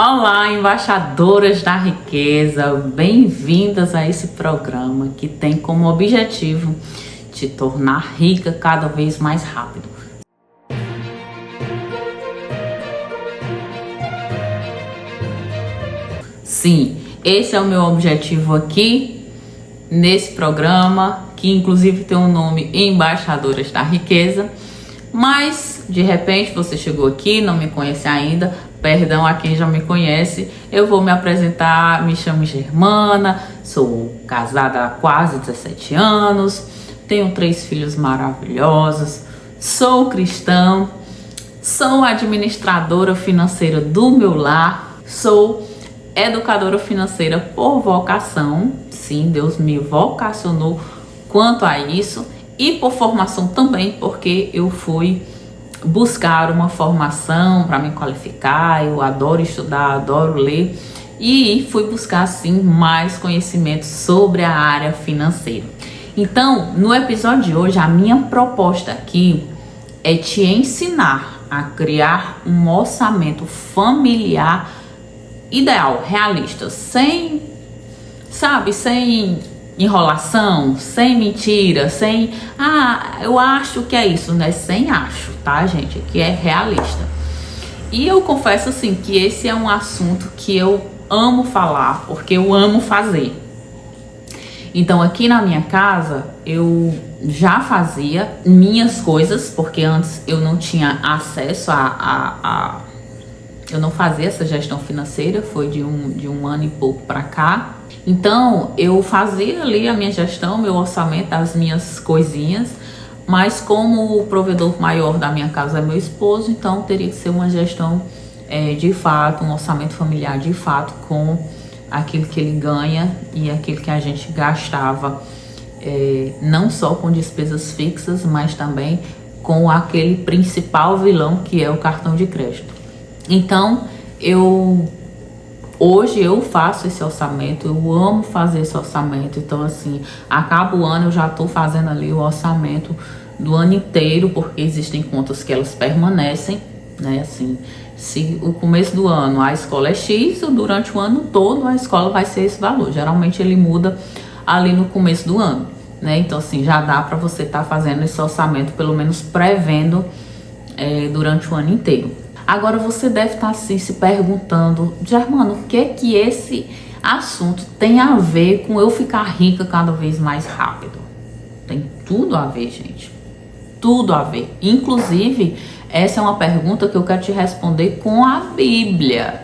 Olá, embaixadoras da riqueza, bem-vindas a esse programa que tem como objetivo te tornar rica cada vez mais rápido. Sim, esse é o meu objetivo aqui nesse programa, que inclusive tem o nome Embaixadoras da Riqueza. Mas de repente você chegou aqui, não me conhece ainda. Perdão a quem já me conhece, eu vou me apresentar. Me chamo Germana, sou casada há quase 17 anos, tenho 3 filhos maravilhosos, sou cristã, sou administradora financeira do meu lar, sou educadora financeira por vocação. Sim, Deus me vocacionou quanto a isso, e por formação também, porque eu fui buscar uma formação para me qualificar. Eu adoro estudar, adoro ler, e fui buscar sim mais conhecimento sobre a área financeira. Então, no episódio de hoje, a minha proposta aqui é te ensinar a criar um orçamento familiar ideal, realista, sem enrolação, sem mentira, sem eu acho que é isso, né? Sem acho, tá, gente? Que é realista. E eu confesso assim que esse é um assunto que eu amo falar, porque eu amo fazer. Então, aqui na minha casa eu já fazia minhas coisas, porque antes eu não tinha acesso eu não fazia essa gestão financeira, foi de um ano e pouco para cá. Então, eu fazia ali a minha gestão, meu orçamento, as minhas coisinhas, mas como o provedor maior da minha casa é meu esposo, então teria que ser uma gestão de fato, um orçamento familiar de fato, com aquilo que ele ganha e aquilo que a gente gastava, não só com despesas fixas, mas também com aquele principal vilão que é o cartão de crédito. Então, hoje eu faço esse orçamento, eu amo fazer esse orçamento. Então, assim, acaba o ano, eu já tô fazendo ali o orçamento do ano inteiro, porque existem contas que elas permanecem, né? Assim, se o começo do ano a escola é X, durante o ano todo a escola vai ser esse valor. Geralmente ele muda ali no começo do ano, né? Então, assim, já dá para você estar fazendo esse orçamento, pelo menos prevendo durante o ano inteiro. Agora você deve estar assim, se perguntando, Germana, o que esse assunto tem a ver com eu ficar rica cada vez mais rápido? Tem tudo a ver, gente. Tudo a ver. Inclusive, essa é uma pergunta que eu quero te responder com a Bíblia.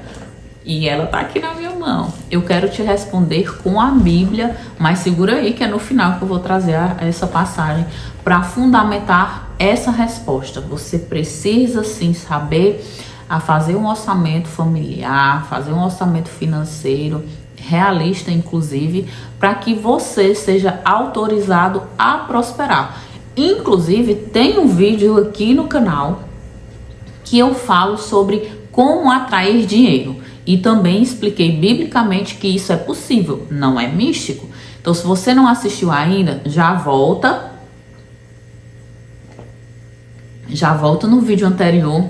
E ela tá aqui na minha mão. Eu quero te responder com a Bíblia, mas segura aí que é no final que eu vou trazer essa passagem para fundamentar essa resposta. Você precisa sim saber a fazer um orçamento familiar, fazer um orçamento financeiro realista, inclusive, para que você seja autorizado a prosperar. Inclusive, tem um vídeo aqui no canal que eu falo sobre como atrair dinheiro. E também expliquei biblicamente que isso é possível, não é místico. Então, se você não assistiu ainda, já volta no vídeo anterior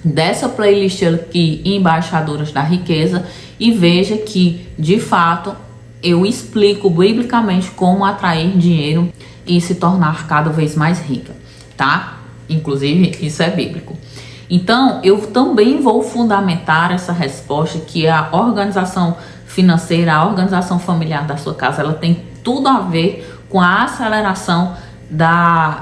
dessa playlist aqui, Embaixadoras da Riqueza, e veja que, de fato, eu explico biblicamente como atrair dinheiro e se tornar cada vez mais rica, tá? Inclusive, isso é bíblico. Então, eu também vou fundamentar essa resposta, que a organização financeira, a organização familiar da sua casa, ela tem tudo a ver com a aceleração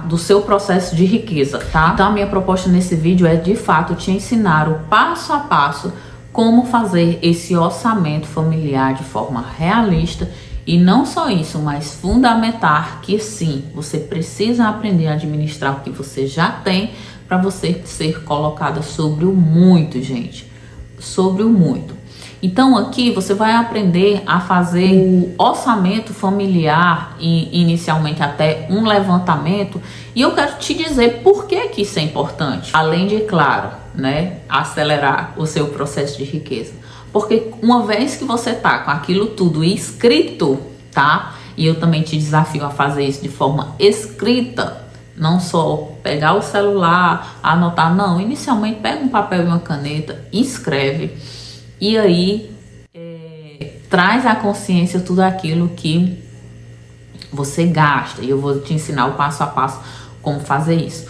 do seu processo de riqueza, tá? Então, a minha proposta nesse vídeo é, de fato, te ensinar o passo a passo como fazer esse orçamento familiar de forma realista. E não só isso, mas fundamentar que sim, você precisa aprender a administrar o que você já tem, para você ser colocada sobre o muito, gente. Sobre o muito. Então, aqui você vai aprender a fazer o orçamento familiar e inicialmente até um levantamento. E eu quero te dizer por que isso é importante. Além de, claro, né, acelerar o seu processo de riqueza. Porque uma vez que você tá com aquilo tudo escrito, tá? E eu também te desafio a fazer isso de forma escrita. Não só pegar o celular, anotar, não. Inicialmente, pega um papel e uma caneta, escreve. E aí traz à consciência tudo aquilo que você gasta. E eu vou te ensinar o passo a passo como fazer isso.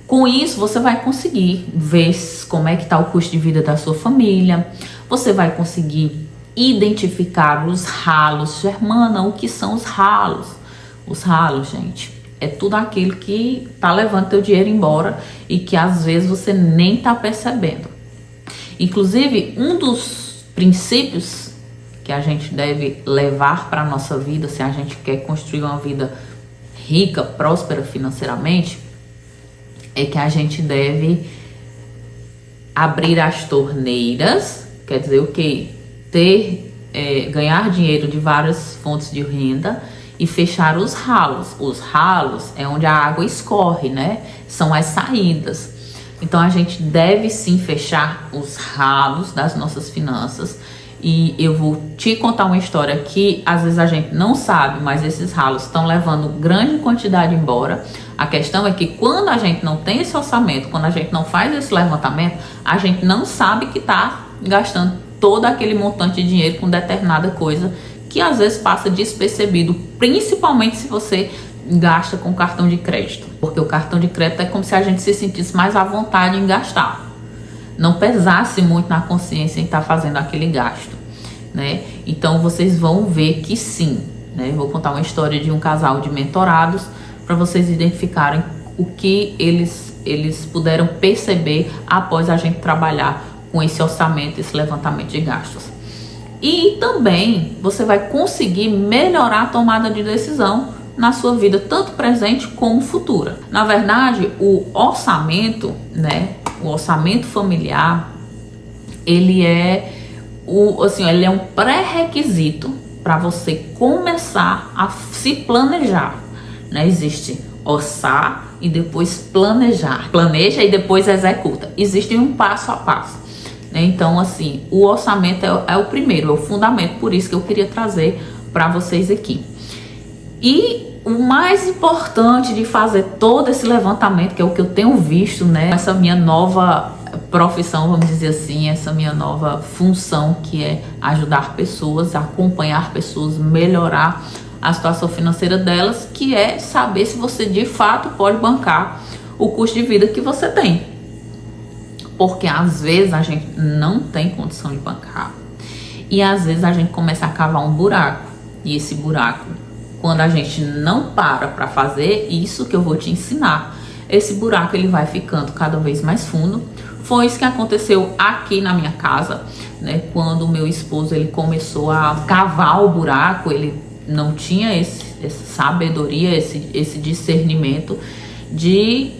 Com isso, você vai conseguir ver como é que está o custo de vida da sua família. Você vai conseguir identificar os ralos. Germana, o que são os ralos? Os ralos, gente, é tudo aquilo que tá levando teu dinheiro embora e que às vezes você nem tá percebendo. Inclusive, um dos princípios que a gente deve levar para a nossa vida, se a gente quer construir uma vida rica, próspera financeiramente, é que a gente deve abrir as torneiras, quer dizer o quê? Ganhar dinheiro de várias fontes de renda e fechar os ralos. Os ralos é onde a água escorre, né? São as saídas. Então a gente deve sim fechar os ralos das nossas finanças. E eu vou te contar uma história que às vezes a gente não sabe, mas esses ralos estão levando grande quantidade embora. A questão é que quando a gente não tem esse orçamento, quando a gente não faz esse levantamento, a gente não sabe que está gastando todo aquele montante de dinheiro com determinada coisa que às vezes passa despercebido, principalmente se você gasta com cartão de crédito. Porque o cartão de crédito é como se a gente se sentisse mais à vontade em gastar. Não pesasse muito na consciência em estar fazendo aquele gasto, né? Então vocês vão ver que sim, né? Eu vou contar uma história de um casal de mentorados para vocês identificarem o que eles puderam perceber após a gente trabalhar com esse orçamento, esse levantamento de gastos. E também você vai conseguir melhorar a tomada de decisão na sua vida, tanto presente como futura. Na verdade, o orçamento, né? O orçamento familiar, ele é ele é um pré-requisito para você começar a se planejar, né? Existe orçar e depois planejar. Planeja e depois executa. Existe um passo a passo, né? Então, assim, o orçamento é o primeiro, é o fundamento, por isso que eu queria trazer para vocês aqui. E o mais importante de fazer todo esse levantamento, que é o que eu tenho visto, né? Essa minha nova profissão, vamos dizer assim, essa minha nova função, que é ajudar pessoas, acompanhar pessoas, melhorar a situação financeira delas, que é saber se você de fato pode bancar o custo de vida que você tem. Porque às vezes a gente não tem condição de bancar. E às vezes a gente começa a cavar um buraco. E esse buraco, quando a gente não para fazer isso que eu vou te ensinar, esse buraco ele vai ficando cada vez mais fundo. Foi isso que aconteceu aqui na minha casa, né? Quando o meu esposo ele começou a cavar o buraco, ele não tinha essa sabedoria, esse discernimento de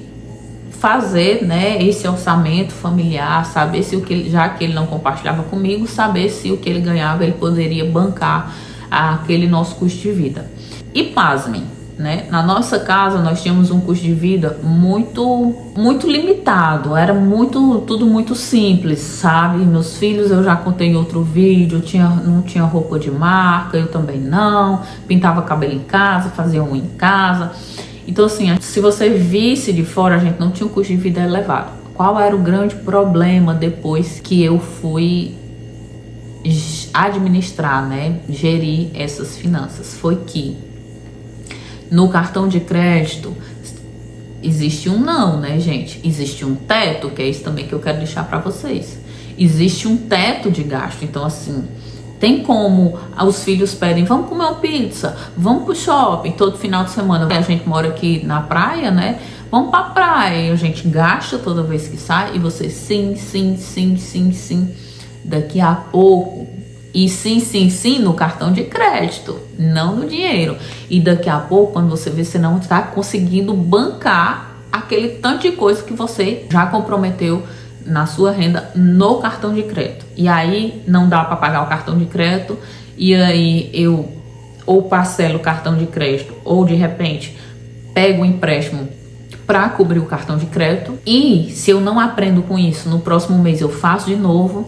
fazer, né, esse orçamento familiar, saber se já que ele não compartilhava comigo, saber se o que ele ganhava ele poderia bancar aquele nosso custo de vida. E pasmem, né? Na nossa casa nós tínhamos um custo de vida muito limitado, era tudo muito simples, sabe? Meus filhos, eu já contei em outro vídeo, não tinha roupa de marca, eu também não, pintava cabelo em casa, fazia unha em casa. Então assim, se você visse de fora, a gente não tinha um custo de vida elevado. Qual era o grande problema depois que eu fui administrar, né, gerir essas finanças? Foi que no cartão de crédito existe né, gente? Existe um teto, que é isso também que eu quero deixar para vocês. Existe um teto de gasto. Então, assim, tem como os filhos pedem, vamos comer uma pizza, vamos pro shopping todo final de semana. A gente mora aqui na praia, né? Vamos pra praia. E a gente gasta toda vez que sai. E você sim. Daqui a pouco. E sim no cartão de crédito, não no dinheiro. E daqui a pouco, quando você vê, você não está conseguindo bancar aquele tanto de coisa que você já comprometeu na sua renda no cartão de crédito. E aí não dá para pagar o cartão de crédito. E aí eu ou parcelo o cartão de crédito ou de repente pego um empréstimo para cobrir o cartão de crédito. E se eu não aprendo com isso, no próximo mês eu faço de novo,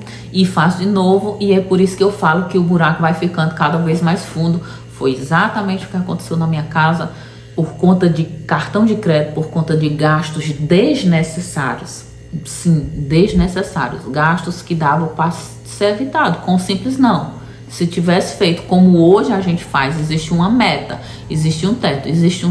e é por isso que eu falo que o buraco vai ficando cada vez mais fundo. Foi exatamente o que aconteceu na minha casa, por conta de cartão de crédito, por conta de gastos desnecessários. sim, desnecessários, gastos que davam para ser evitado com um simples não. Se tivesse feito como hoje a gente faz, existe uma meta, existe um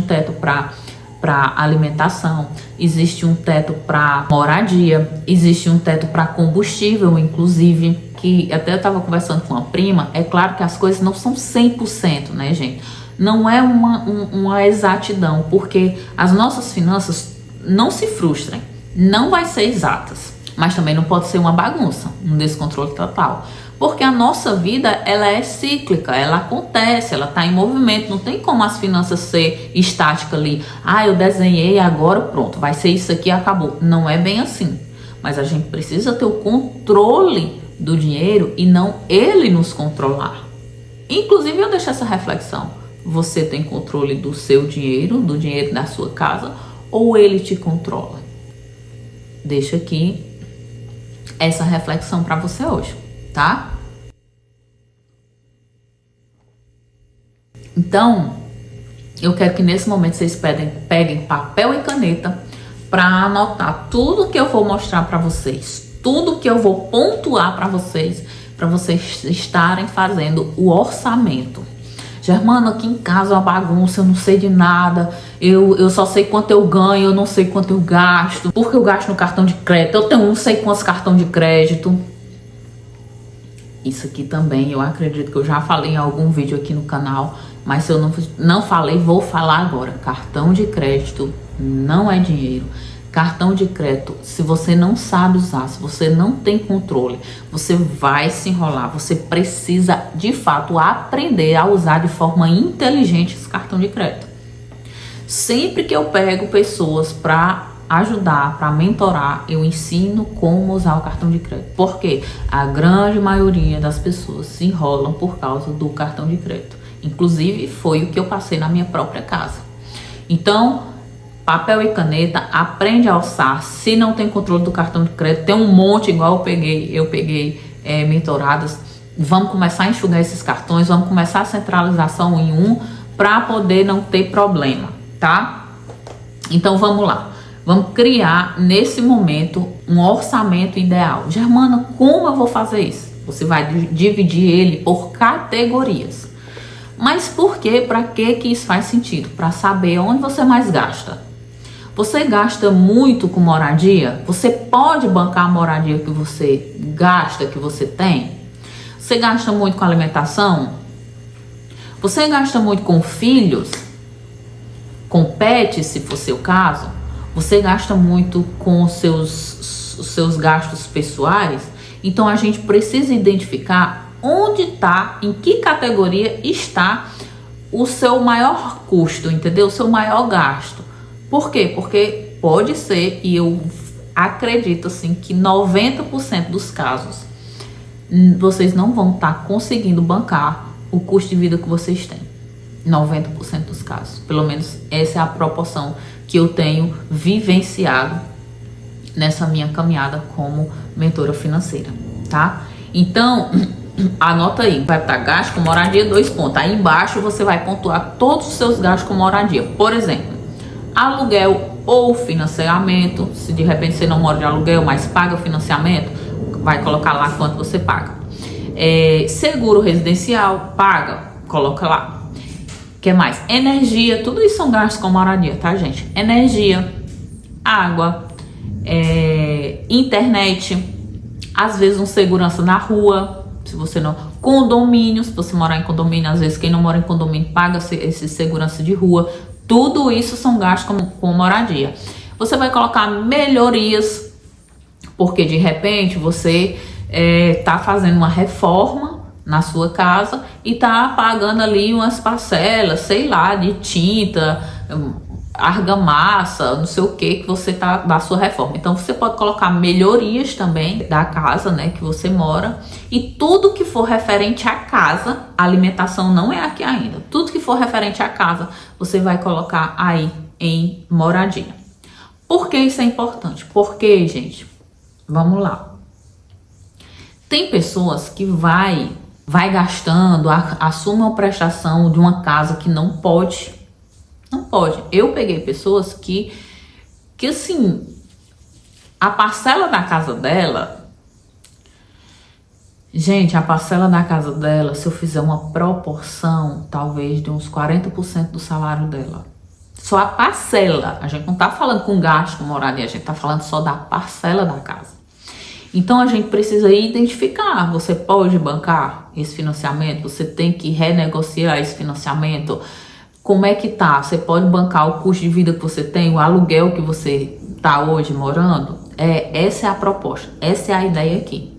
teto para alimentação, existe um teto para moradia, existe um teto para combustível, inclusive, que até eu estava conversando com uma prima. É claro que as coisas não são 100%, né, gente? Não é uma exatidão, porque as nossas finanças, não se frustrem, não vai ser exatas, mas também não pode ser uma bagunça, um descontrole total. Porque a nossa vida, ela é cíclica, ela acontece, ela está em movimento. Não tem como as finanças ser estáticas ali. Ah, eu desenhei, agora pronto, vai ser isso aqui, acabou. Não é bem assim. Mas a gente precisa ter o controle do dinheiro e não ele nos controlar. Inclusive, eu deixo essa reflexão. Você tem controle do seu dinheiro, do dinheiro da sua casa, ou ele te controla? Deixa aqui essa reflexão para você hoje, tá? Então, eu quero que nesse momento vocês peguem papel e caneta para anotar tudo que eu vou mostrar para vocês, tudo que eu vou pontuar para vocês estarem fazendo o orçamento. Germana, aqui em casa é uma bagunça, eu não sei de nada, eu só sei quanto eu ganho, eu não sei quanto eu gasto, porque eu gasto no cartão de crédito, eu tenho não sei quantos cartões de crédito. Isso aqui também, eu acredito que eu já falei em algum vídeo aqui no canal, mas se eu não falei, vou falar agora. Cartão de crédito não é dinheiro. Cartão de crédito, se você não sabe usar, se você não tem controle, você vai se enrolar. Você precisa, de fato, aprender a usar de forma inteligente esse cartão de crédito. Sempre que eu pego pessoas para ajudar, para mentorar, eu ensino como usar o cartão de crédito. Porque a grande maioria das pessoas se enrolam por causa do cartão de crédito. Inclusive, foi o que eu passei na minha própria casa. Então, papel e caneta, aprende a alçar. Se não tem controle do cartão de crédito, tem um monte igual eu peguei mentoradas. Vamos começar a enxugar esses cartões, vamos começar a centralização em um para poder não ter problema, tá? Então vamos lá. Vamos criar nesse momento um orçamento ideal. Germana, como eu vou fazer isso? Você vai dividir ele por categorias. Mas por quê? Para que isso faz sentido? Para saber onde você mais gasta. Você gasta muito com moradia? Você pode bancar a moradia que você gasta, que você tem? Você gasta muito com alimentação? Você gasta muito com filhos? Com pets, se for seu caso? Você gasta muito com os seus gastos pessoais? Então a gente precisa identificar onde está, em que categoria está o seu maior custo, entendeu? O seu maior gasto. Por quê? Porque pode ser, e eu acredito assim, que 90% dos casos vocês não vão estar conseguindo bancar o custo de vida que vocês têm. 90% dos casos. Pelo menos essa é a proporção que eu tenho vivenciado nessa minha caminhada como mentora financeira, tá? Então, anota aí, vai estar gasto com moradia, 2 pontos. Aí embaixo você vai pontuar todos os seus gastos com moradia. Por exemplo, aluguel ou financiamento. Se de repente você não mora de aluguel, mas paga o financiamento, vai colocar lá quanto você paga. Seguro residencial, paga, coloca lá. Que mais? Energia, tudo isso são gastos com moradia, tá, gente? Energia, água, internet, às vezes um segurança na rua, se você não... Condomínio, se você morar em condomínio, às vezes quem não mora em condomínio paga esse segurança de rua. Tudo isso são gastos com moradia. Você vai colocar melhorias, porque de repente você tá fazendo uma reforma na sua casa e tá pagando ali umas parcelas, sei lá, de tinta, argamassa, não sei o que você tá da sua reforma. Então você pode colocar melhorias também da casa, né, que você mora, e tudo que for referente à casa, a alimentação não é aqui ainda. Tudo que for referente à casa, você vai colocar aí em moradia. Por que isso é importante? Porque, gente, vamos lá. Tem pessoas que vai gastando, assume uma prestação de uma casa que não pode. Não pode. Eu peguei pessoas que assim, A parcela da casa dela, gente, a parcela da casa dela, se eu fizer uma proporção, talvez de uns 40% do salário dela. Só a parcela, a gente não tá falando com gasto, com moradia, a gente tá falando só da parcela da casa. Então a gente precisa identificar, você pode bancar esse financiamento, você tem que renegociar esse financiamento, como é que tá? Você pode bancar o custo de vida que você tem, o aluguel que você tá hoje morando? Essa é a proposta, essa é a ideia aqui.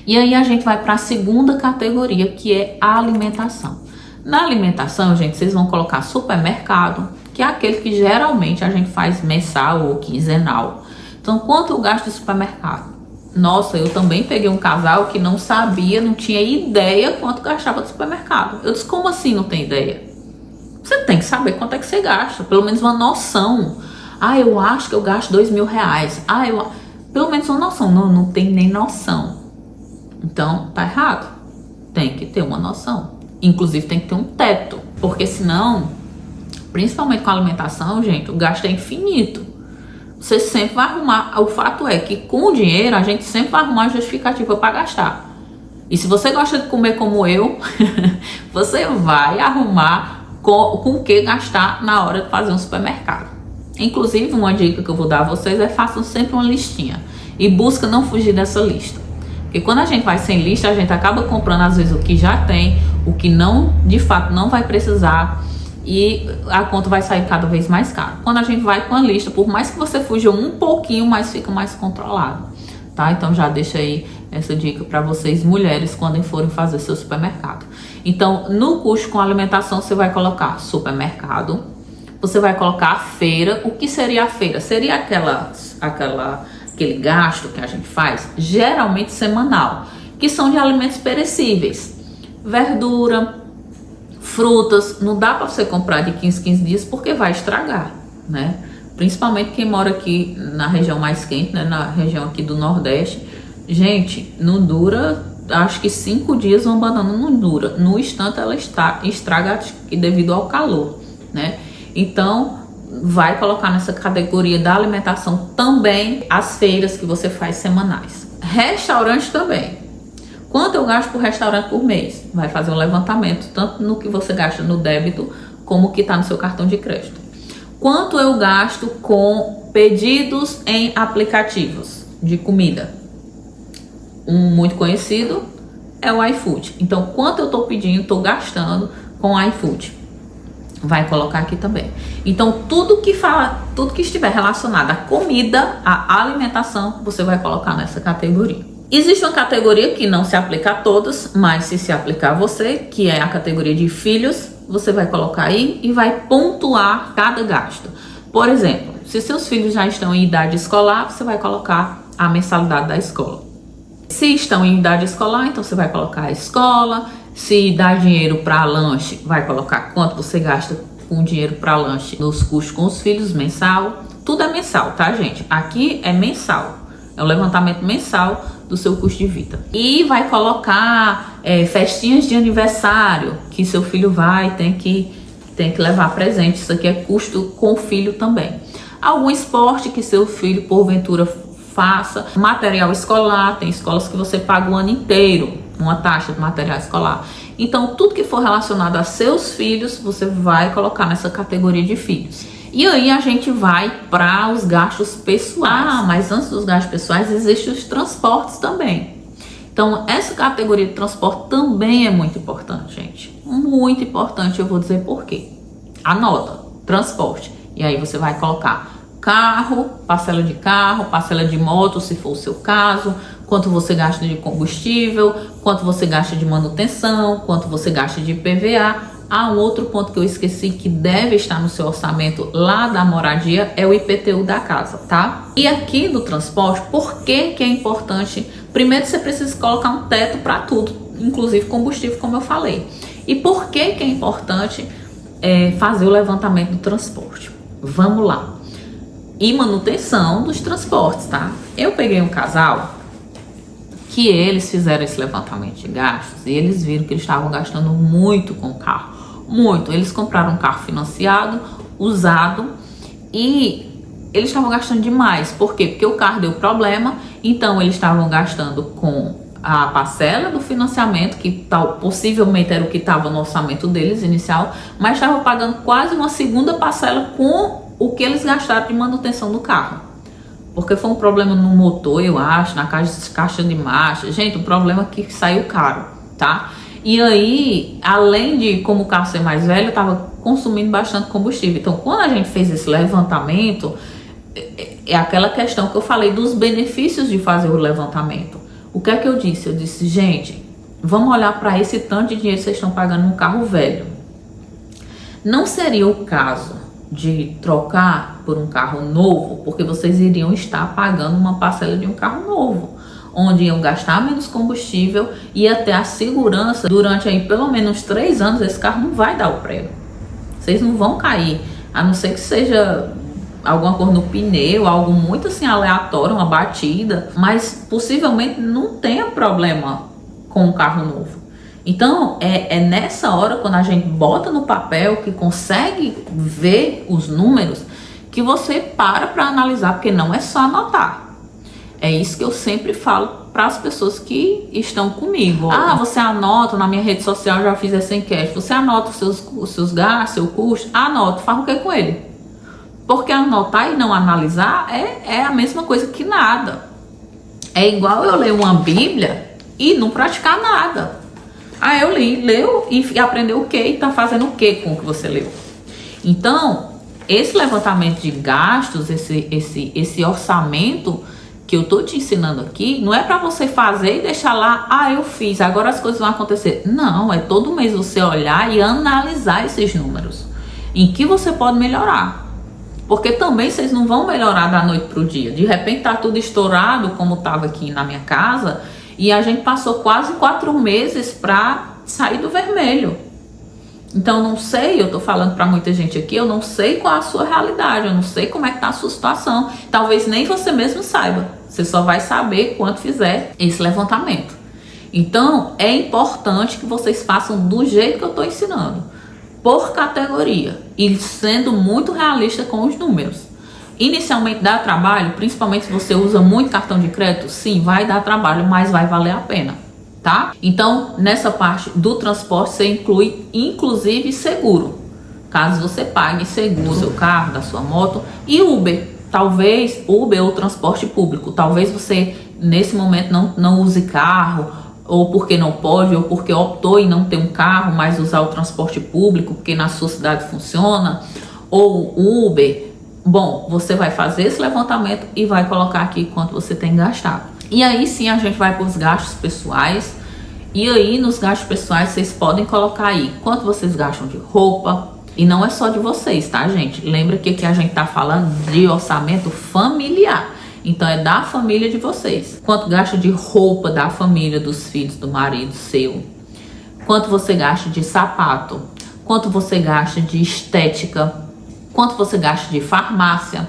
E aí a gente vai para a segunda categoria, que é a alimentação. Na alimentação, gente, vocês vão colocar supermercado, que é aquele que geralmente a gente faz mensal ou quinzenal. Então, quanto eu gasto de supermercado? Nossa, eu também peguei um casal que não sabia, não tinha ideia quanto gastava de supermercado. Eu disse, como assim não tem ideia? Você tem que saber quanto é que você gasta, pelo menos uma noção. Ah, eu acho que eu gasto R$2.000. Pelo menos uma noção. Não tem nem noção. Então, tá errado. Tem que ter uma noção. Inclusive, tem que ter um teto. Porque senão, principalmente com a alimentação, gente, o gasto é infinito. Você sempre vai arrumar. O fato é que com o dinheiro, a gente sempre vai arrumar justificativa para gastar. E se você gosta de comer como eu, você vai arrumar com o que gastar na hora de fazer um supermercado. Inclusive, uma dica que eu vou dar a vocês é façam sempre uma listinha. E busca não fugir dessa lista. Porque quando a gente vai sem lista, a gente acaba comprando às vezes o que já tem, o que não, de fato, não vai precisar e a conta vai sair cada vez mais caro. Quando a gente vai com a lista, por mais que você fuja um pouquinho, mas fica mais controlado, tá? Então já deixa aí essa dica para vocês mulheres quando forem fazer seu supermercado. Então, no custo com alimentação, você vai colocar supermercado, você vai colocar a feira. O que seria a feira? Seria aquele gasto que a gente faz, geralmente semanal, que são de alimentos perecíveis, verdura, frutas. Não dá para você comprar de 15 dias porque vai estragar, né? Principalmente quem mora aqui na região mais quente, né? Na região aqui do Nordeste, gente, não dura, acho que 5 dias uma banana não dura, no instante ela estraga devido ao calor, né? Então vai colocar nessa categoria da alimentação também as feiras que você faz semanais. Restaurante também. Quanto eu gasto por restaurante por mês? Vai fazer um levantamento, tanto no que você gasta no débito, como o que está no seu cartão de crédito. Quanto eu gasto com pedidos em aplicativos de comida? Um muito conhecido é o iFood. Então, quanto eu estou pedindo, estou gastando com o iFood? Vai colocar aqui também. Então, tudo que estiver relacionado à comida, à alimentação, você vai colocar nessa categoria. Existe uma categoria que não se aplica a todas, mas se aplicar a você, que é a categoria de filhos, você vai colocar aí e vai pontuar cada gasto. Por exemplo, se seus filhos já estão em idade escolar, você vai colocar a mensalidade da escola. Se estão em idade escolar, então você vai colocar a escola. Se dá dinheiro para lanche, vai colocar quanto você gasta com dinheiro para lanche nos custos com os filhos, mensal. Tudo é mensal, tá, gente? Aqui é mensal. É o levantamento mensal do seu custo de vida. E vai colocar festinhas de aniversário que seu filho tem que levar presente. Isso aqui é custo com o filho também. Algum esporte que seu filho, porventura, faça. Material escolar, tem escolas que você paga o ano inteiro uma taxa de material escolar. Então, tudo que for relacionado a seus filhos, você vai colocar nessa categoria de filhos. E aí a gente vai para os gastos pessoais. Mas antes dos gastos pessoais, existem os transportes também. Então, essa categoria de transporte também é muito importante, gente. Muito importante, eu vou dizer por quê. Anota, transporte. E aí você vai colocar carro, parcela de moto, se for o seu caso, quanto você gasta de combustível, quanto você gasta de manutenção, quanto você gasta de IPVA. Há um outro ponto que eu esqueci que deve estar no seu orçamento lá da moradia, é o IPTU da casa, tá? E aqui no transporte, por que é importante? Primeiro, você precisa colocar um teto para tudo, inclusive combustível, como eu falei. E por que é importante fazer o levantamento do transporte? Vamos lá. E manutenção dos transportes, tá? Eu peguei um casal que eles fizeram esse levantamento de gastos e eles viram que eles estavam gastando muito com o carro. Muito. Eles compraram um carro financiado, usado, e eles estavam gastando demais. Por quê? Porque o carro deu problema, então eles estavam gastando com a parcela do financiamento, que possivelmente era o que estava no orçamento deles inicial, mas estavam pagando quase uma segunda parcela com o que eles gastaram de manutenção do carro. Porque foi um problema no motor, eu acho, na caixa de marcha. Gente, um problema que saiu caro, tá? E aí, além de, como o carro ser mais velho, estava consumindo bastante combustível. Então, quando a gente fez esse levantamento, é aquela questão que eu falei dos benefícios de fazer o levantamento. O que é que eu disse? Eu disse, gente, vamos olhar para esse tanto de dinheiro que vocês estão pagando num carro velho. Não seria o caso de trocar por um carro novo, porque vocês iriam estar pagando uma parcela de um carro novo, onde iam gastar menos combustível e até a segurança. Durante aí pelo menos 3 anos esse carro não vai dar o prego. Vocês não vão cair, a não ser que seja alguma cor no pneu, algo muito assim aleatório, uma batida, mas possivelmente não tenha problema com o carro novo. Então é nessa hora, quando a gente bota no papel, que consegue ver os números, que você para analisar, porque não é só anotar. É isso que eu sempre falo para as pessoas que estão comigo. Ah, você anota, na minha rede social eu já fiz essa enquete, você anota os seus gastos, seu custo, anota, faz o que com ele? Porque anotar e não analisar é a mesma coisa que nada. É igual eu ler uma Bíblia e não praticar nada. Ah, eu leu e aprendeu o que e tá fazendo o que com o que você leu. Então, esse levantamento de gastos, esse orçamento que eu tô te ensinando aqui, não é para você fazer e deixar lá, ah, eu fiz, agora as coisas vão acontecer. Não, é todo mês você olhar e analisar esses números. Em que você pode melhorar. Porque também vocês não vão melhorar da noite pro dia. De repente tá tudo estourado, como tava aqui na minha casa, e a gente passou quase 4 meses para sair do vermelho. Então não sei, eu tô falando para muita gente aqui, eu não sei qual a sua realidade, eu não sei como é que tá a sua situação. Talvez nem você mesmo saiba. Você só vai saber quando fizer esse levantamento. Então é importante que vocês façam do jeito que eu tô ensinando, por categoria e sendo muito realista com os números. Inicialmente dá trabalho, principalmente se você usa muito cartão de crédito, sim, vai dar trabalho, mas vai valer a pena, tá? Então, nessa parte do transporte, você inclui, inclusive, seguro. Caso você pague seguro do seu carro, da sua moto, e Uber. Talvez Uber ou transporte público. Talvez você, nesse momento, não use carro, ou porque não pode, ou porque optou em não ter um carro, mas usar o transporte público, porque na sua cidade funciona, ou Uber. Bom, você vai fazer esse levantamento e vai colocar aqui quanto você tem gastado. E aí sim a gente vai para os gastos pessoais. E aí nos gastos pessoais vocês podem colocar aí quanto vocês gastam de roupa. E não é só de vocês, tá, gente? Lembra que aqui a gente tá falando de orçamento familiar. Então é da família de vocês. Quanto gasta de roupa da família, dos filhos, do marido seu. Quanto você gasta de sapato. Quanto você gasta de estética. Quanto você gasta de farmácia,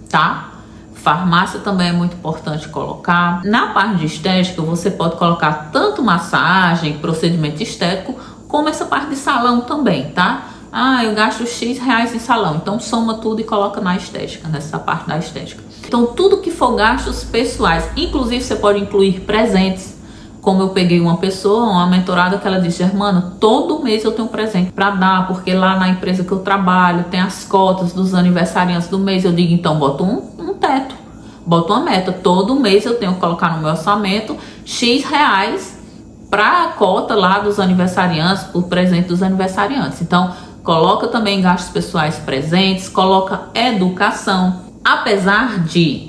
tá? Farmácia também é muito importante colocar. Na parte de estética, você pode colocar tanto massagem, procedimento estético, como essa parte de salão também, tá? Ah, eu gasto X reais em salão. Então soma tudo e coloca na estética, nessa parte da estética. Então tudo que for gastos pessoais, inclusive você pode incluir presentes. Como eu peguei uma pessoa, uma mentorada, que ela disse, Germana, todo mês eu tenho um presente para dar, porque lá na empresa que eu trabalho tem as cotas dos aniversariantes do mês. Eu digo, então bota um teto, bota uma meta, todo mês eu tenho que colocar no meu orçamento X reais para a cota lá dos aniversariantes, por presente dos aniversariantes. Então coloca também gastos pessoais presentes, coloca educação. Apesar de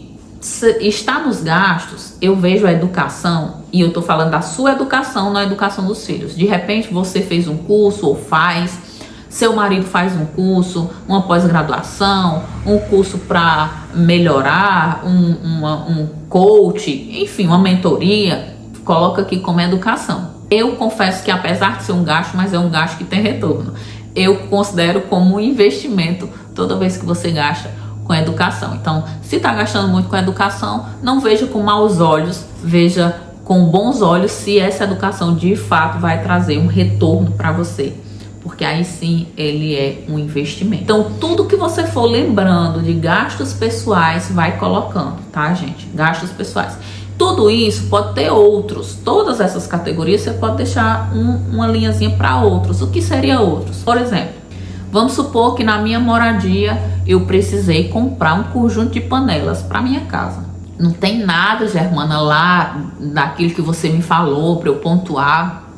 estar nos gastos, eu vejo a educação, e eu tô falando da sua educação, não a educação dos filhos. De repente você fez um curso ou faz, seu marido faz um curso, uma pós-graduação, um curso para melhorar, um coach, enfim, uma mentoria, coloca aqui como educação. Eu confesso que apesar de ser um gasto, mas é um gasto que tem retorno. Eu considero como um investimento toda vez que você gasta com educação. Então, se está gastando muito com educação, não veja com maus olhos, veja com bons olhos se essa educação de fato vai trazer um retorno para você. porque aí sim ele é um investimento. Então tudo que você for lembrando de gastos pessoais, vai colocando, tá, gente? Gastos pessoais. Tudo isso pode ter outros. Todas essas categorias você pode deixar uma linhazinha para outros. O que seria outros? Por exemplo, vamos supor que na minha moradia eu precisei comprar um conjunto de panelas para minha casa. Não tem nada, Germana, lá daquilo que você me falou para eu pontuar.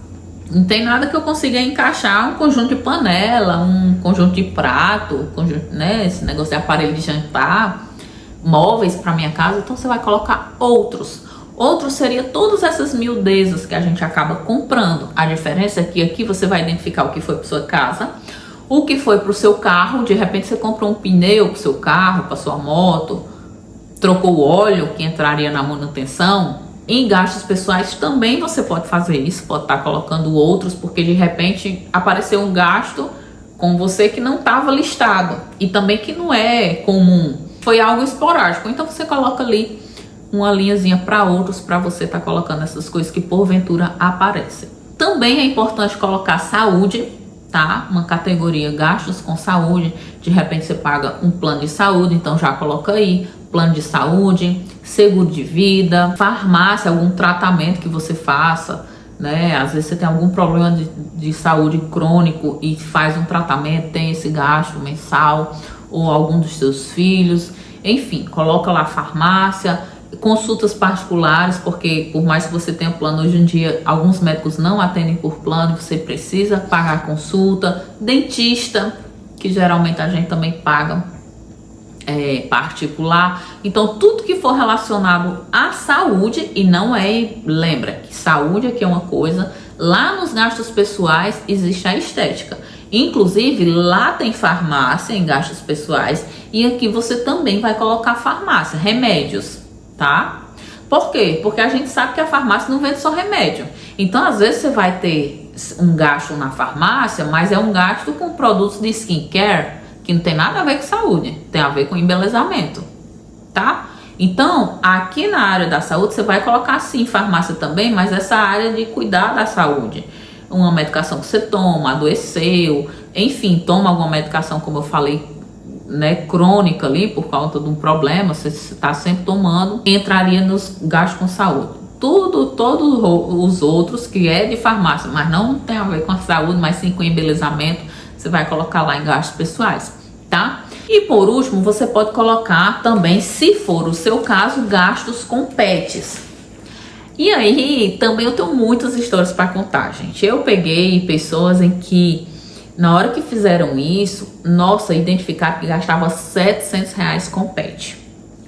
Não tem nada que eu consiga encaixar um conjunto de panela, um conjunto de prato, né, esse negócio de aparelho de jantar, móveis para minha casa. Então você vai colocar outros. Outros seria todas essas miudezas que a gente acaba comprando. A diferença é que aqui você vai identificar o que foi para sua casa, o que foi para o seu carro. De repente você comprou um pneu para o seu carro, para sua moto, trocou o óleo que entraria na manutenção. Em gastos pessoais também você pode fazer isso, pode estar colocando outros, porque de repente apareceu um gasto com você que não estava listado e também que não é comum, foi algo esporádico. Então você coloca ali uma linhazinha para outros, para você estar colocando essas coisas que porventura aparecem. Também é importante colocar saúde, tá? Uma categoria gastos com saúde. De repente você paga um plano de saúde, então já coloca aí plano de saúde, seguro de vida, farmácia, algum tratamento que você faça, né? Às vezes você tem algum problema de saúde crônico e faz um tratamento, tem esse gasto mensal, ou algum dos seus filhos, enfim, coloca lá farmácia. Consultas particulares, porque por mais que você tenha plano, hoje em dia alguns médicos não atendem por plano, você precisa pagar a consulta. Dentista, que geralmente a gente também paga particular. Então tudo que for relacionado à saúde, e não é, lembra que saúde aqui é uma coisa, lá nos gastos pessoais existe a estética. Inclusive lá tem farmácia em gastos pessoais, e aqui você também vai colocar farmácia, remédios, tá? Por quê? Porque a gente sabe que a farmácia não vende só remédio. Então às vezes você vai ter um gasto na farmácia, mas é um gasto com produtos de skincare que não tem nada a ver com saúde, tem a ver com embelezamento, tá? Então aqui na área da saúde você vai colocar sim farmácia também, mas essa área de cuidar da saúde, uma medicação que você toma, adoeceu, enfim, toma alguma medicação, como eu falei, né, crônica ali, por conta de um problema, você está sempre tomando, entraria nos gastos com saúde. Todos os outros que é de farmácia, mas não tem a ver com a saúde, mas sim com embelezamento, você vai colocar lá em gastos pessoais, tá? E por último, você pode colocar também, se for o seu caso, gastos com pets. E aí, também eu tenho muitas histórias para contar, gente. Eu peguei pessoas em que na hora que fizeram isso, nossa, identificaram que gastava R$700 com pet.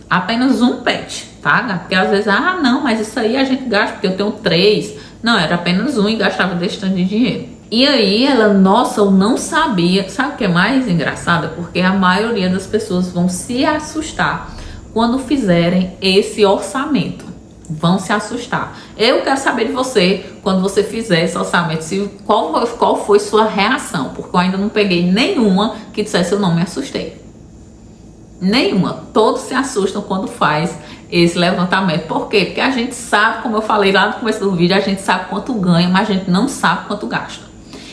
Apenas um pet, tá? Porque às vezes, não, mas isso aí a gente gasta porque eu tenho 3. Não, era apenas um e gastava desse tanto de dinheiro. E aí ela, nossa, eu não sabia. Sabe o que é mais engraçado? Porque a maioria das pessoas vão se assustar quando fizerem esse orçamento. Vão se assustar. Eu quero saber de você, quando você fizer esse orçamento, qual foi sua reação, porque eu ainda não peguei nenhuma que dissesse eu não me assustei. Nenhuma. Todos se assustam quando faz esse levantamento. Por quê? Porque a gente sabe, como eu falei lá no começo do vídeo, a gente sabe quanto ganha, mas a gente não sabe quanto gasta.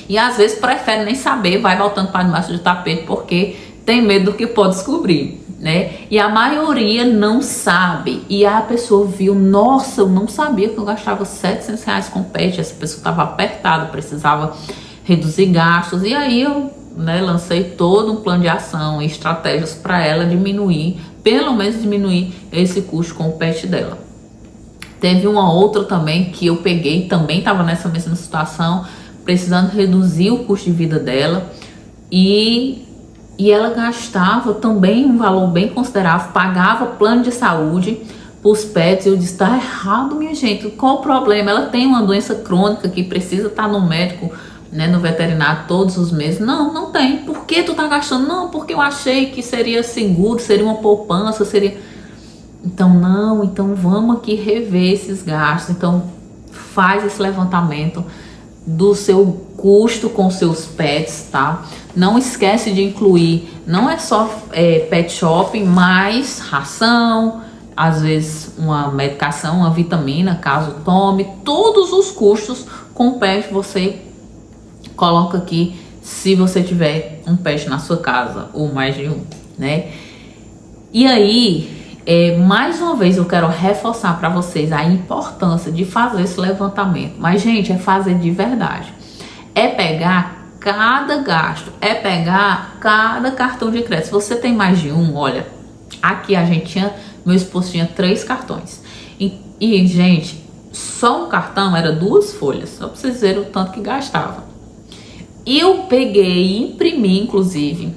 E às vezes prefere nem saber, vai voltando para debaixo do tapete, porque tem medo do que pode descobrir, né? E a maioria não sabe. E a pessoa viu, nossa, eu não sabia que eu gastava R$700 com pet. Essa pessoa estava apertada, precisava reduzir gastos. E aí eu, né, lancei todo um plano de ação e estratégias para ela diminuir, pelo menos diminuir esse custo com o pet dela. Teve uma outra também que eu peguei, também estava nessa mesma situação, precisando reduzir o custo de vida dela. E ela gastava também um valor bem considerável, pagava plano de saúde para os pets. Eu disse, tá errado, minha gente, qual o problema? Ela tem uma doença crônica que precisa estar no médico, né, no veterinário todos os meses. Não, não tem. Por que tu tá gastando? Não, porque eu achei que seria seguro, seria uma poupança, seria... Então, não, então vamos aqui rever esses gastos. Então, faz esse levantamento do seu custo com seus pets, tá? Não esquece de incluir, não é só pet shopping, mas ração, às vezes uma medicação, uma vitamina, caso tome. Todos os custos com pet você coloca aqui se você tiver um pet na sua casa, ou mais de um, né? E aí, mais uma vez eu quero reforçar para vocês a importância de fazer esse levantamento. Mas, gente, é fazer de verdade. É pegar cada gasto, é pegar cada cartão de crédito. Se você tem mais de um, olha, aqui meu esposo tinha 3 cartões. E, gente, só um cartão era 2 folhas, só pra vocês verem o tanto que gastava. E eu peguei e imprimi, inclusive.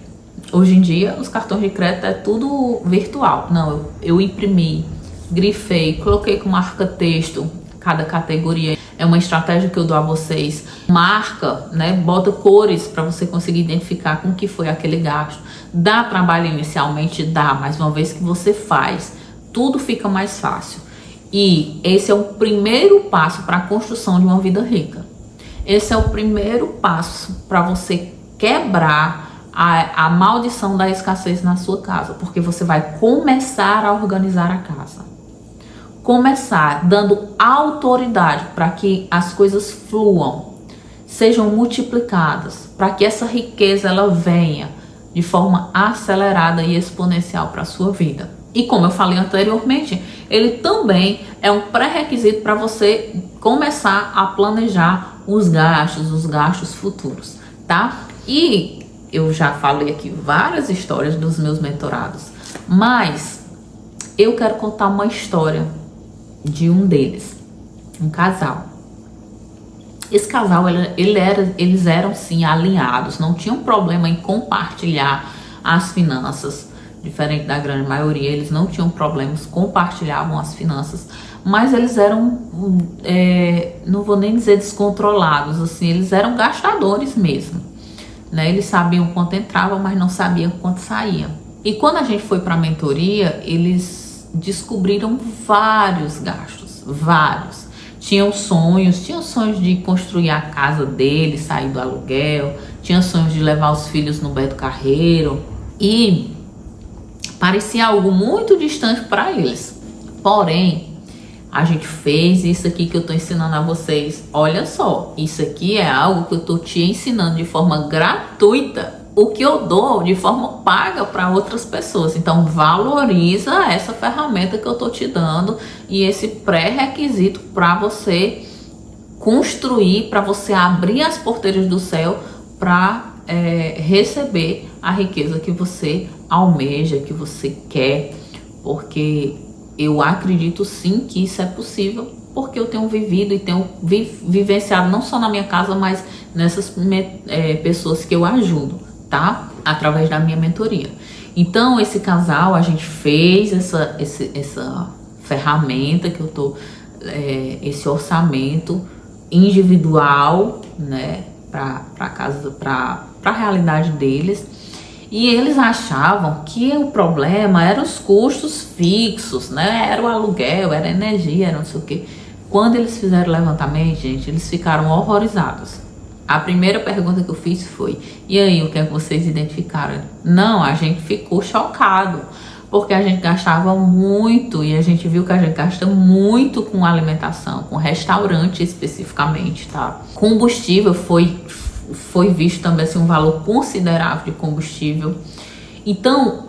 Hoje em dia, os cartões de crédito é tudo virtual. Não, eu imprimi, grifei, coloquei com marca-texto cada categoria. É uma estratégia que eu dou a vocês. Marca, né? Bota cores para você conseguir identificar com que foi aquele gasto. Dá trabalho inicialmente? Dá, mas uma vez que você faz, tudo fica mais fácil. E esse é o primeiro passo para a construção de uma vida rica. Esse é o primeiro passo para você quebrar a maldição da escassez na sua casa, porque você vai começar a organizar a casa. Começar dando autoridade para que as coisas fluam, sejam multiplicadas, para que essa riqueza ela venha de forma acelerada e exponencial para a sua vida. E como eu falei anteriormente, ele também é um pré-requisito para você começar a planejar os gastos futuros, tá? E eu já falei aqui várias histórias dos meus mentorados, mas eu quero contar uma história de um deles, um casal. Esse casal, eles eram sim alinhados, não tinham problema em compartilhar as finanças, diferente da grande maioria, eles não tinham problemas, compartilhavam as finanças, mas eles eram, não vou nem dizer descontrolados, assim, eles eram gastadores mesmo, né? Eles sabiam quanto entrava, mas não sabiam quanto saía. E quando a gente foi para a mentoria, eles descobriram vários gastos, vários. Tinham sonhos de construir a casa deles, sair do aluguel, tinham sonhos de levar os filhos no Beto Carreiro, e parecia algo muito distante para eles. Porém, a gente fez isso aqui que eu tô ensinando a vocês. Olha só, isso aqui é algo que eu tô te ensinando de forma gratuita. O que eu dou de forma paga para outras pessoas. Então, valoriza essa ferramenta que eu tô te dando e esse pré-requisito para você construir, para você abrir as porteiras do céu para receber a riqueza que você almeja, que você quer, porque eu acredito sim que isso é possível, porque eu tenho vivido e tenho vivenciado não só na minha casa, mas nessas pessoas que eu ajudo, tá? Através da minha mentoria. Então, esse casal, a gente fez essa ferramenta que eu tô, esse orçamento individual, né, para casa, para a realidade deles. E eles achavam que o problema eram os custos fixos, né? Era o aluguel, era a energia, era não sei o quê. Quando eles fizeram o levantamento, gente, eles ficaram horrorizados. A primeira pergunta que eu fiz foi: e aí, o que é que vocês identificaram? Não, a gente ficou chocado, porque a gente gastava muito e a gente viu que a gente gasta muito com alimentação, com restaurante especificamente, tá? Combustível foi visto também assim, um valor considerável de combustível. Então,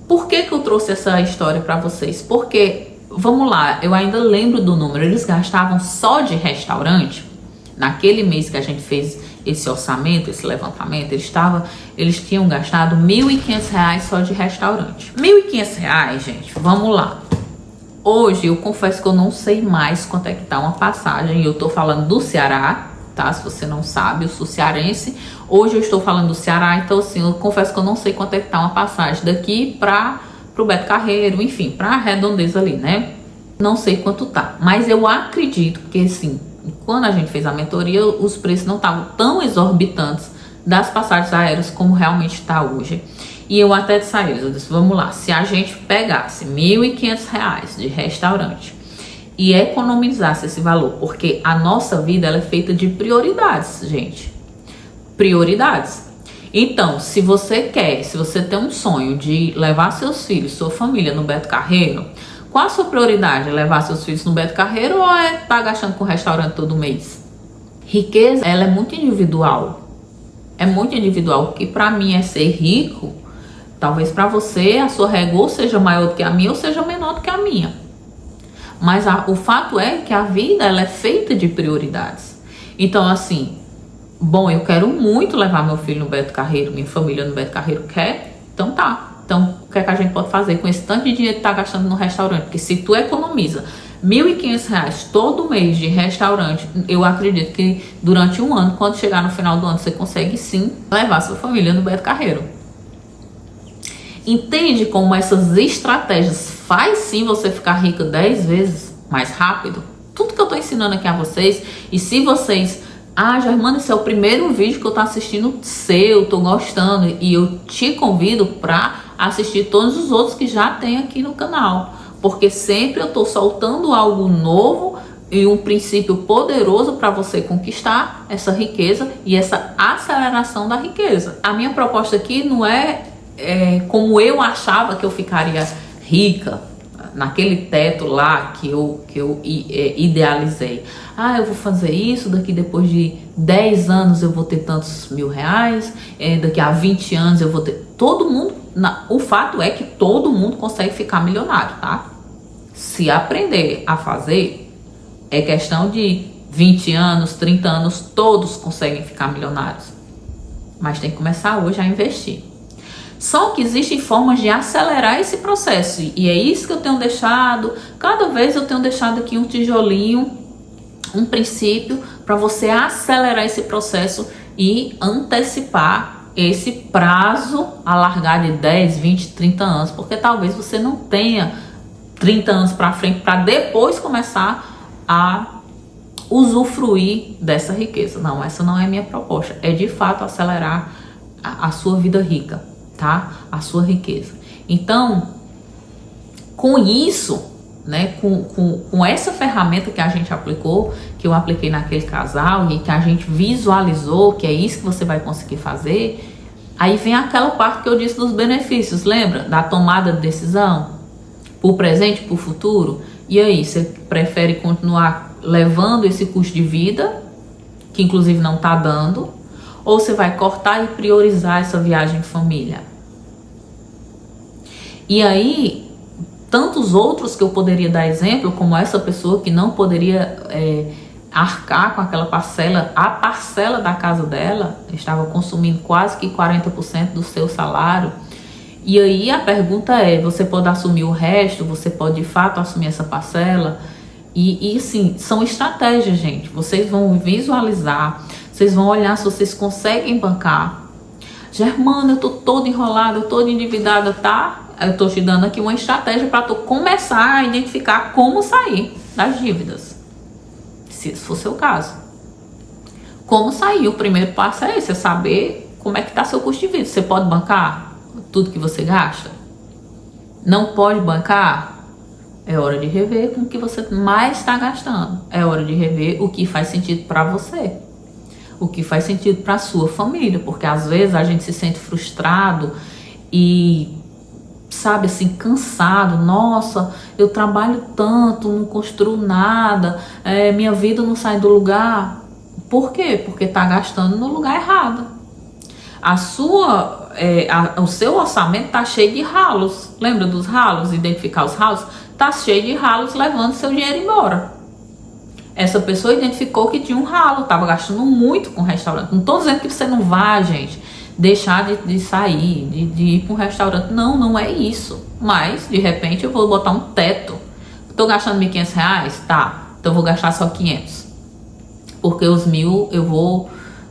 por que eu trouxe essa história para vocês? Porque, vamos lá, eu ainda lembro do número, eles gastavam só de restaurante, naquele mês que a gente fez esse orçamento, esse levantamento, eles tinham gastado R$1.500 só de restaurante. R$1.500, gente, vamos lá. Hoje, eu confesso que eu não sei mais quanto é que tá uma passagem, eu tô falando do Ceará, tá? Se você não sabe, eu sou cearense. Hoje eu estou falando do Ceará, então assim, eu confesso que eu não sei quanto é que tá uma passagem daqui pro Beto Carreiro, enfim, pra redondeza ali, né? Não sei quanto tá, mas eu acredito que assim, quando a gente fez a mentoria, os preços não estavam tão exorbitantes das passagens aéreas como realmente está hoje. E eu até disse a eles, eu disse, vamos lá, se a gente pegasse R$1.500 de restaurante e economizasse esse valor, porque a nossa vida ela é feita de prioridades, gente. Prioridades. Então, se você tem um sonho de levar seus filhos, sua família no Beto Carreiro, qual a sua prioridade? É levar seus filhos no Beto Carreiro ou tá gastando com restaurante todo mês? Riqueza, ela é muito individual. É muito individual. O que para mim é ser rico, talvez para você a sua régua seja maior do que a minha ou seja menor do que a minha. Mas o fato é que a vida ela é feita de prioridades. Então assim, bom, eu quero muito levar meu filho no Beto Carreiro, minha família no Beto Carreiro quer, então tá. Então o que é que a gente pode fazer com esse tanto de dinheiro que tá gastando no restaurante? Porque se tu economiza R$1.500 todo mês de restaurante, eu acredito que durante um ano, quando chegar no final do ano, você consegue sim levar sua família no Beto Carreiro. Entende como essas estratégias faz sim você ficar rica 10 vezes mais rápido? Tudo que eu tô ensinando aqui a vocês, e se vocês... Ah, Germana, esse é o primeiro vídeo que eu tô assistindo seu, tô gostando, e eu te convido para assistir todos os outros que já tem aqui no canal, porque sempre eu tô soltando algo novo e um princípio poderoso para você conquistar essa riqueza e essa aceleração da riqueza. A minha proposta aqui não é como eu achava que eu ficaria rica, naquele teto lá que eu idealizei. Ah, eu vou fazer isso, daqui depois de 10 anos eu vou ter tantos R$1.000, daqui a 20 anos eu vou ter... Todo mundo, o fato é que todo mundo consegue ficar milionário, tá? Se aprender a fazer, é questão de 20 anos, 30 anos, todos conseguem ficar milionários. Mas tem que começar hoje a investir. Só que existem formas de acelerar esse processo. E é isso que eu tenho deixado. Cada vez eu tenho deixado aqui um tijolinho, um princípio para você acelerar esse processo e antecipar esse prazo, alargar de 10, 20, 30 anos. Porque talvez você não tenha 30 anos para frente para depois começar a usufruir dessa riqueza. Não, essa não é a minha proposta. É de fato acelerar a sua vida rica, tá? A sua riqueza. Então, com isso, né, com essa ferramenta que a gente aplicou, que eu apliquei naquele casal e que a gente visualizou que é isso que você vai conseguir fazer, aí vem aquela parte que eu disse dos benefícios, lembra? Da tomada de decisão, por presente, por futuro. E aí, você prefere continuar levando esse custo de vida, que inclusive não tá dando, ou você vai cortar e priorizar essa viagem de família? E aí, tantos outros que eu poderia dar exemplo, como essa pessoa que não poderia arcar com aquela parcela, a parcela da casa dela estava consumindo quase que 40% do seu salário. E aí a pergunta é, você pode assumir o resto? Você pode de fato assumir essa parcela? E sim, são estratégias, gente. Vocês vão visualizar, vocês vão olhar se vocês conseguem bancar. Germana, eu tô toda enrolada, eu tô toda endividada, tá? Eu tô te dando aqui uma estratégia para tu começar a identificar como sair das dívidas, se for seu caso. Como sair? O primeiro passo é esse, é saber como é que tá seu custo de vida. Você pode bancar tudo que você gasta? Não pode bancar? É hora de rever com o que você mais está gastando. É hora de rever o que faz sentido para você, o que faz sentido para sua família, porque às vezes a gente se sente frustrado e, sabe, assim, cansado. Nossa, eu trabalho tanto, não construo nada, minha vida não sai do lugar. Por quê? Porque tá gastando no lugar errado. O seu orçamento tá cheio de ralos. Lembra dos ralos? Identificar os ralos? Tá cheio de ralos levando seu dinheiro embora. Essa pessoa identificou que tinha um ralo, tava gastando muito com o restaurante. Não tô dizendo que você não vá, gente, deixar de sair, de ir para um restaurante. Não, não é isso. Mas, de repente, eu vou botar um teto. Tô gastando R$1.500? Tá, então eu vou gastar só 500. Porque os 1.000 eu vou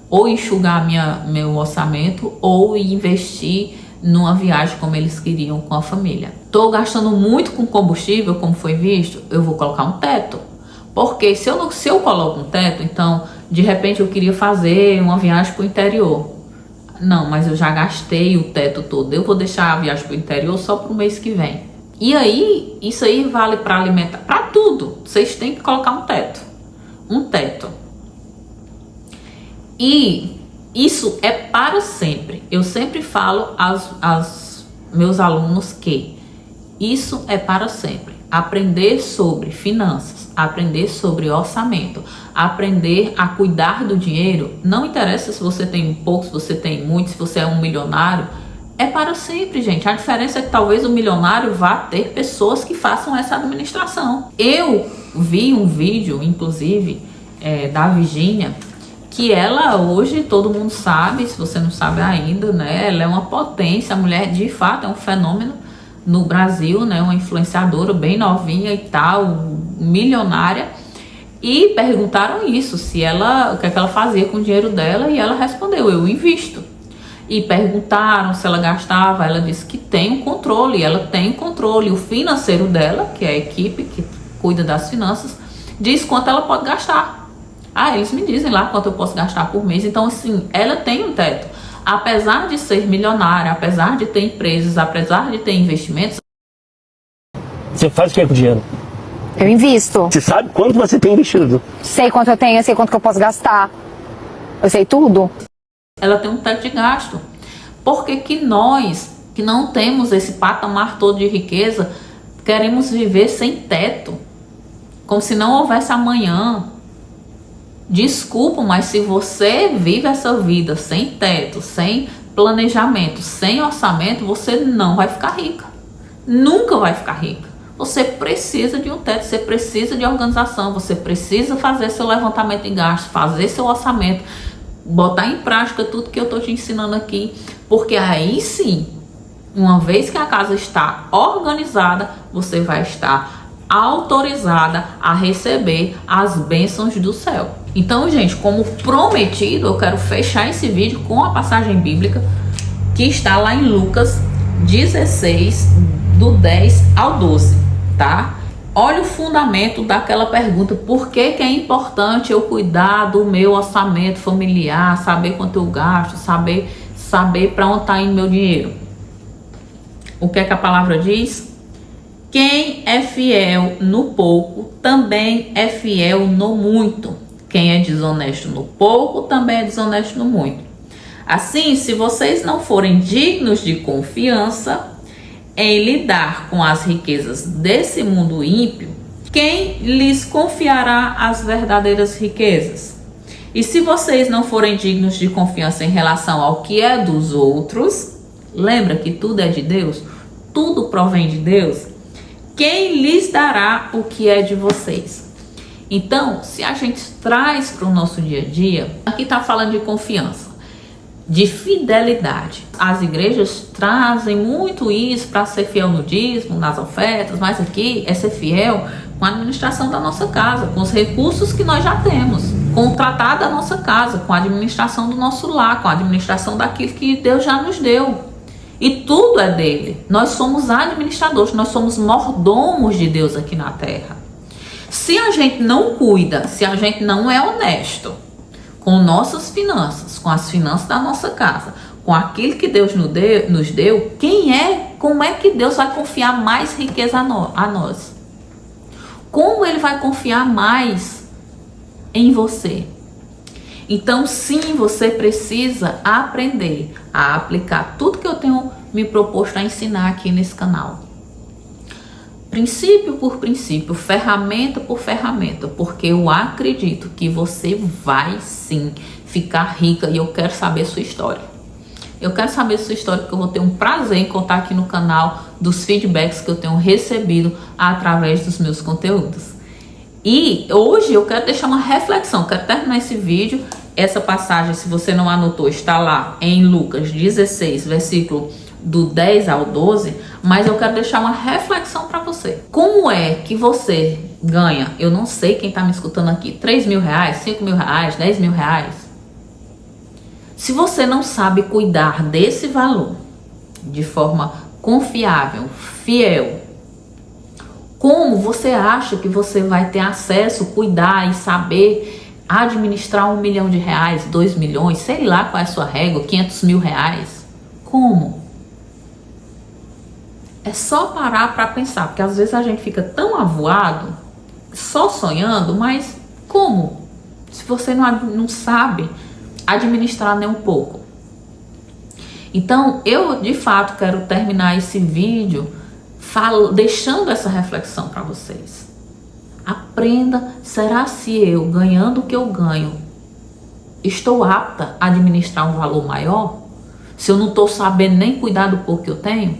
ou enxugar meu orçamento ou investir numa viagem como eles queriam com a família. Tô gastando muito com combustível, como foi visto, eu vou colocar um teto. Porque se eu coloco um teto, então, de repente eu queria fazer uma viagem para o interior. Não, mas eu já gastei o teto todo. Eu vou deixar a viagem para o interior só para o mês que vem. E aí, isso aí vale para alimentar, para tudo. Vocês têm que colocar um teto. Um teto. E isso é para sempre. Eu sempre falo aos meus alunos que isso é para sempre. aprender sobre finanças, aprender sobre orçamento, aprender a cuidar do dinheiro, não interessa se você tem pouco, se você tem muito, se você é um milionário, é para sempre, gente. A diferença é que talvez o milionário vá ter pessoas que façam essa administração. Eu vi um vídeo, inclusive, da Virgínia, que ela hoje, todo mundo sabe, se você não sabe ainda, né? Ela é uma potência, a mulher de fato é um fenômeno no Brasil, né? Uma influenciadora bem novinha e tal, milionária. E perguntaram isso, se ela, o que é que ela fazia com o dinheiro dela, e ela respondeu, eu invisto. E perguntaram se ela gastava, ela disse que tem um controle, ela tem um controle. O financeiro dela, que é a equipe que cuida das finanças, diz quanto ela pode gastar. Ah, eles me dizem lá quanto eu posso gastar por mês. Então, assim, ela tem um teto. Apesar de ser milionária, apesar de ter empresas, apesar de ter investimentos... Você faz o que com o dinheiro? Eu invisto. Você sabe quanto você tem investido? Sei quanto eu tenho, eu sei quanto que eu posso gastar. Eu sei tudo. Ela tem um teto de gasto. Por que que nós, que não temos esse patamar todo de riqueza, queremos viver sem teto? Como se não houvesse amanhã. Desculpa, mas se você vive essa vida sem teto, sem planejamento, sem orçamento, você não vai ficar rica. Nunca vai ficar rica. Você precisa de um teto, você precisa de organização, você precisa fazer seu levantamento de gastos, fazer seu orçamento, botar em prática tudo que eu estou te ensinando aqui, porque aí sim, uma vez que a casa está organizada, você vai estar autorizada a receber as bênçãos do céu. Então, gente, como prometido, eu quero fechar esse vídeo com a passagem bíblica que está lá em Lucas 16, do 10 ao 12, tá? Olha o fundamento daquela pergunta, por que que é importante eu cuidar do meu orçamento familiar, saber quanto eu gasto, saber para onde está indo meu dinheiro. O que é que a palavra diz? Quem é fiel no pouco, também é fiel no muito. Quem é desonesto no pouco, também é desonesto no muito. Assim, se vocês não forem dignos de confiança em lidar com as riquezas desse mundo ímpio, quem lhes confiará as verdadeiras riquezas? E se vocês não forem dignos de confiança em relação ao que é dos outros, lembra que tudo é de Deus, tudo provém de Deus, quem lhes dará o que é de vocês? Então, se a gente traz para o nosso dia a dia, aqui está falando de confiança, de fidelidade. As igrejas trazem muito isso para ser fiel no dízimo, nas ofertas, mas aqui é ser fiel com a administração da nossa casa, com os recursos que nós já temos, com o tratar da nossa casa, com a administração do nosso lar, com a administração daquilo que Deus já nos deu. E tudo é dele. Nós somos administradores, nós somos mordomos de Deus aqui na terra. Se a gente não cuida, se a gente não é honesto com nossas finanças, com as finanças da nossa casa, com aquilo que Deus nos deu, como é que Deus vai confiar mais riqueza a nós? Como Ele vai confiar mais em você? Então, sim, você precisa aprender a aplicar tudo que eu tenho me proposto a ensinar aqui nesse canal. Princípio por princípio, ferramenta por ferramenta, porque eu acredito que você vai sim ficar rica e eu quero saber sua história. Eu quero saber sua história porque eu vou ter um prazer em contar aqui no canal dos feedbacks que eu tenho recebido através dos meus conteúdos. E hoje eu quero deixar uma reflexão, quero terminar esse vídeo, essa passagem, se você não anotou, está lá em Lucas 16, versículo do 10 ao 12, mas eu quero deixar uma reflexão para você. Como é que você ganha, eu não sei quem está me escutando aqui, 3 mil reais, 5 mil reais, 10 mil reais? Se você não sabe cuidar desse valor de forma confiável, fiel, como você acha que você vai ter acesso, cuidar e saber administrar 1 milhão de reais, 2 milhões, sei lá qual é a sua régua, 500 mil reais? Como? É só parar para pensar, porque às vezes a gente fica tão avoado, só sonhando, mas como? Se você não sabe administrar nem um pouco. Então, eu de fato quero terminar esse vídeo deixando essa reflexão para vocês. Aprenda, será se eu, ganhando o que eu ganho, estou apta a administrar um valor maior? Se eu não estou sabendo nem cuidar do pouco que eu tenho?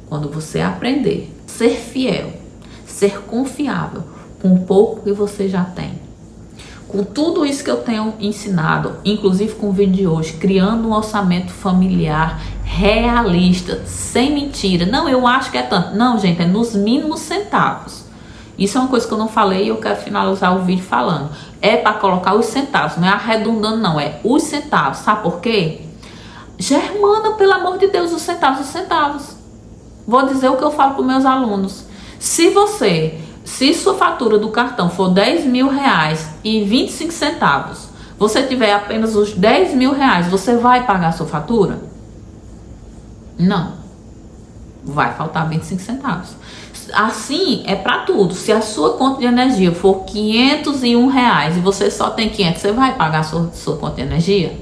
Quando você aprender a ser fiel, ser confiável com o pouco que você já tem, com tudo isso que eu tenho ensinado, inclusive com o vídeo de hoje, criando um orçamento familiar realista, sem mentira. Não, eu acho que é tanto. Não, gente, é nos mínimos centavos. Isso é uma coisa que eu não falei e eu quero finalizar o vídeo falando. É para colocar os centavos, não é arredondando não, é os centavos. Sabe por quê? Germana, pelo amor de Deus, os centavos. Vou dizer o que eu falo para os meus alunos. Se sua fatura do cartão for R$10.000,25, você tiver apenas os R$10.000, você vai pagar a sua fatura? Não. Vai faltar 25 centavos. Assim é para tudo. Se a sua conta de energia for R$501 e você só tem 500, você vai pagar a sua conta de energia?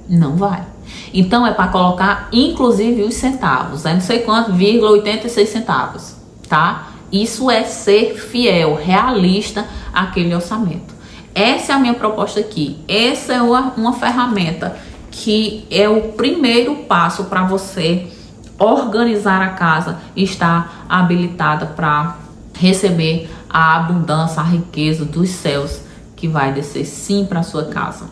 Não vai. Então é para colocar inclusive os centavos. Não sei quanto, 86 centavos, tá? Isso é ser fiel, realista àquele orçamento. Essa é a minha proposta aqui. Essa é uma ferramenta que é o primeiro passo para você organizar a casa e estar habilitada para receber a abundância, a riqueza dos céus que vai descer sim para sua casa.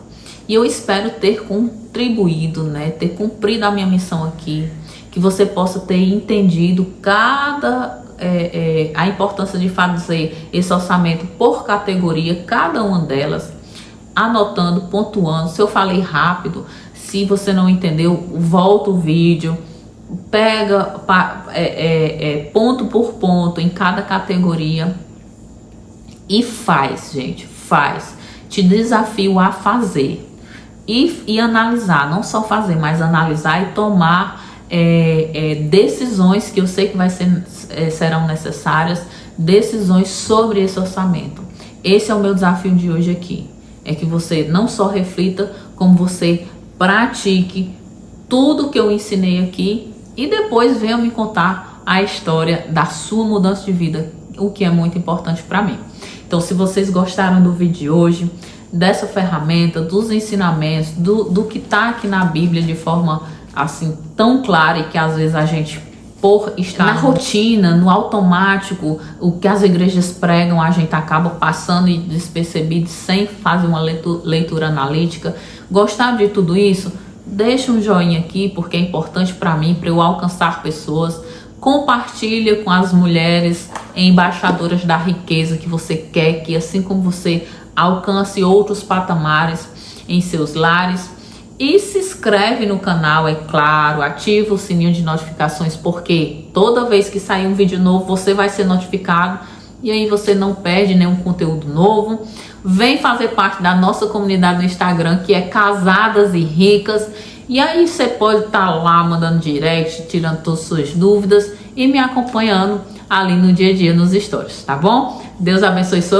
E eu espero ter contribuído, né, ter cumprido a minha missão aqui, que você possa ter entendido a importância de fazer esse orçamento por categoria, cada uma delas, anotando, pontuando. Se eu falei rápido, se você não entendeu, volta o vídeo, pega ponto por ponto em cada categoria e faz, gente, faz. Te desafio a fazer e analisar, não só fazer, mas analisar e tomar decisões que eu sei que serão necessárias, decisões sobre esse orçamento. Esse é o meu desafio de hoje aqui, é que você não só reflita, como você pratique tudo que eu ensinei aqui e depois venha me contar a história da sua mudança de vida, o que é muito importante para mim. Então, se vocês gostaram do vídeo de hoje, dessa ferramenta, dos ensinamentos, do que tá aqui na Bíblia de forma assim tão clara, e que às vezes a gente, por estar na rotina, no automático, o que as igrejas pregam, a gente acaba passando e despercebido, sem fazer uma leitura analítica. Gostar de tudo isso? Deixa um joinha aqui, porque é importante para mim, para eu alcançar pessoas. Compartilha com as mulheres embaixadoras da riqueza que você quer, que assim como você alcance outros patamares em seus lares. E se inscreve no canal, é claro, ativa o sininho de notificações, porque toda vez que sair um vídeo novo você vai ser notificado e aí você não perde nenhum conteúdo novo. Vem fazer parte da nossa comunidade no Instagram, que é Casadas e Ricas, e aí você pode estar lá mandando direct, tirando todas as suas dúvidas e me acompanhando ali no dia a dia nos stories, tá bom? Deus abençoe sua